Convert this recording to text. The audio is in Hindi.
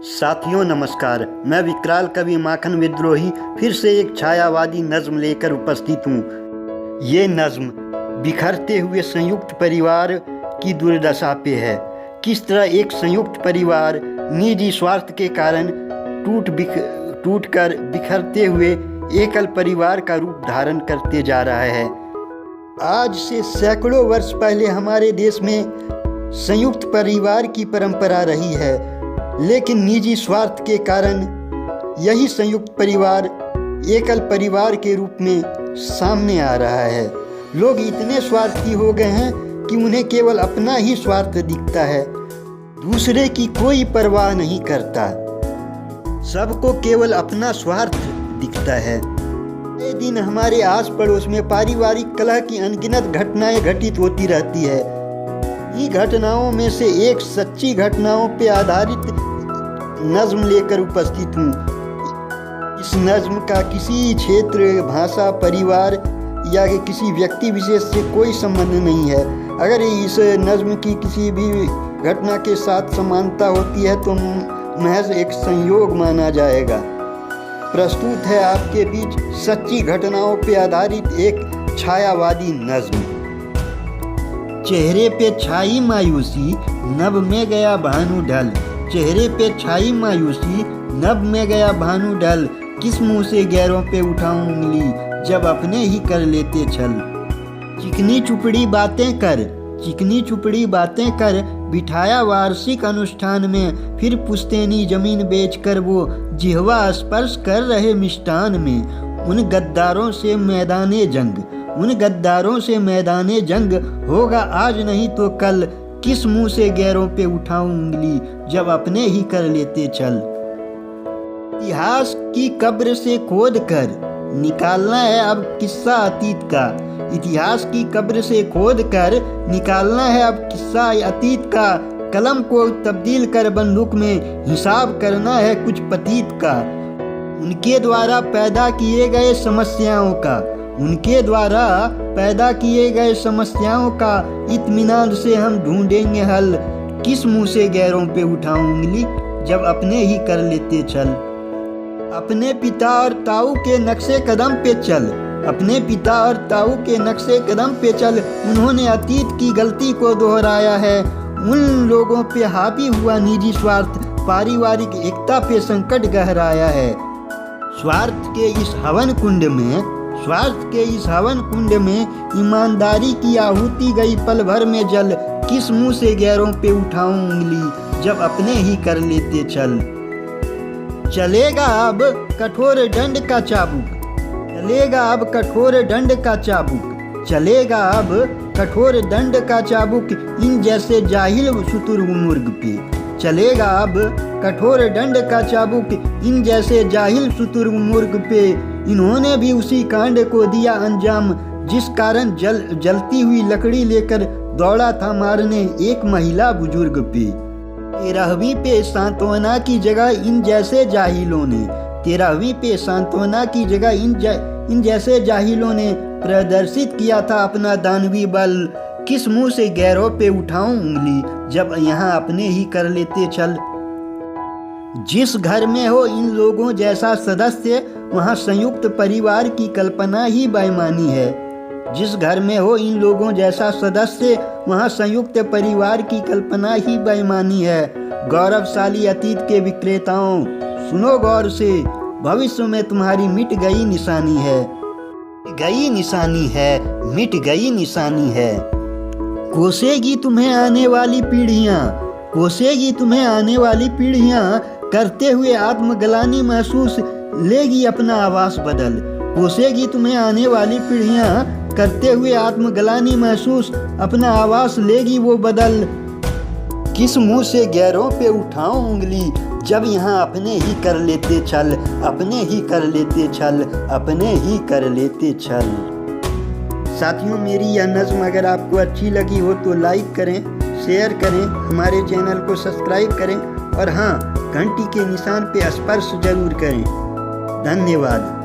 साथियों नमस्कार, मैं विकराल कवि माखन विद्रोही फिर से एक छायावादी नज्म लेकर उपस्थित हूँ। ये नज्म बिखरते हुए संयुक्त परिवार की दुर्दशा पे है। किस तरह एक संयुक्त परिवार निजी स्वार्थ के कारण टूटकर बिखरते हुए एकल परिवार का रूप धारण करते जा रहा है। आज से सैकड़ों वर्ष पहले हमारे देश में संयुक्त परिवार की परंपरा रही है, लेकिन निजी स्वार्थ के कारण यही संयुक्त परिवार एकल परिवार के रूप में सामने आ रहा है। लोग इतने स्वार्थी हो गए हैं कि उन्हें केवल अपना ही स्वार्थ दिखता है, दूसरे की कोई परवाह नहीं करता। सबको केवल अपना स्वार्थ दिखता है। ये दिन हमारे आस पड़ोस में पारिवारिक कलह की अनगिनत घटनाएं घटित होती रहती है। इन घटनाओं में से एक सच्ची घटनाओं पर आधारित नज्म लेकर उपस्थित हूँ। इस नज्म का किसी क्षेत्र, भाषा, परिवार या किसी व्यक्ति विशेष से कोई संबंध नहीं है। अगर इस नज्म की किसी भी घटना के साथ समानता होती है तो महज एक संयोग माना जाएगा। प्रस्तुत है आपके बीच सच्ची घटनाओं पर आधारित एक छायावादी नज्म। चेहरे पे छाई मायूसी, नभ में गया भानु ढल। चेहरे पे छाई मायूसी, नभ में गया भानु ढल। किस मुंह से गैरों पे उठाऊं उंगली, जब अपने ही कर लेते छल। चिकनी चुपड़ी बातें कर, चिकनी चुपड़ी बातें कर, बिठाया वार्षिक अनुष्ठान में। फिर पुश्तैनी जमीन बेचकर वो जिह्वा स्पर्श कर रहे मिष्टान में। उन गद्दारों से मैदाने जंग, उन गद्दारों से मैदाने जंग होगा आज नहीं तो कल। किस मुंह से गैरों पे उठाऊं उंगली, जब अपने ही कर लेते चल। इतिहास की कब्र से खोद कर निकालना है अब किस्सा अतीत का। इतिहास की कब्र से खोद कर निकालना है अब किस्सा अतीत का। कलम को तब्दील कर बंदूक में हिसाब करना है कुछ पतीत का। उनके द्वारा पैदा किए गए समस्याओं का, उनके द्वारा पैदा किए गए समस्याओं का इत्मीनान से हम ढूंढेंगे हल। किस मुंह से गैरों पे उठाऊं उंगली, जब अपने ही कर लेते चल। अपने पिता और ताऊ के नक्शे कदम पे चल, अपने पिता और ताऊ के नक्शे कदम पे चल। उन्होंने अतीत की गलती को दोहराया है। उन लोगों पे हावी हुआ निजी स्वार्थ पारिवारिक एकता पे संकट गहराया है। स्वार्थ के इस हवन कुंड में, स्वार्थ के इस हवन कुंड में ईमानदारी की आहुति गई पल भर में जल। किस मुंह से गैरों पे उठाऊं उंगली, जब अपने ही कर लेते चल। चलेगा अब कठोर दंड का चाबुक, चलेगा अब कठोर दंड का चाबुक। चलेगा अब कठोर दंड का चाबुक इन जैसे जाहिल शुतुरमुर्ग पे। चलेगा अब कठोर दंड का चाबुक इन जैसे जाहिल शुतुरमुर्ग पे। इन्होंने भी उसी कांड को दिया अंजाम जिस कारण जलती हुई लकड़ी लेकर दौड़ा था मारने एक महिला बुजुर्ग पे। 13वीं पे सांत्वना की जगह इन जैसे जाहिलों ने, 13वीं पे सांत्वना की जगह इन जैसे जाहिलों ने प्रदर्शित किया था अपना दानवी बल। किस मुंह से गैरों पे उठाऊं उंगली, जब यहाँ अपने ही कर लेते चल। जिस घर में हो इन लोगों जैसा सदस्य, वहाँ संयुक्त परिवार की कल्पना ही बेईमानी है। जिस घर में हो इन लोगों जैसा सदस्य, वहाँ संयुक्त परिवार की कल्पना ही बेईमानी है। गौरवशाली अतीत के विक्रेताओं, सुनो गौर से, भविष्य में तुम्हारी मिट गई निशानी है। मिट गई निशानी है, मिट गई निशानी है। कोसेगी तुम्हें आने वाली पीढ़ियाँ, कोसेगी तुम्हें आने वाली पीढ़ियाँ। करते हुए आत्मग्लानि महसूस लेगी अपना आवास बदल। कोसेगी तुम्हें आने वाली पीढ़ियाँ, करते हुए आत्मग्लानि महसूस अपना आवास लेगी वो बदल। किस मुंह से गैरों पे उठाऊं उंगली, जब यहाँ अपने ही कर लेते छल, अपने ही कर लेते छल, अपने ही कर लेते छल। साथियों, मेरी यह नज्म अगर आपको अच्छी लगी हो तो लाइक करें, शेयर करें, हमारे चैनल को सब्सक्राइब करें और हाँ, घंटी के निशान पे स्पर्श जरूर करें। धन्यवाद।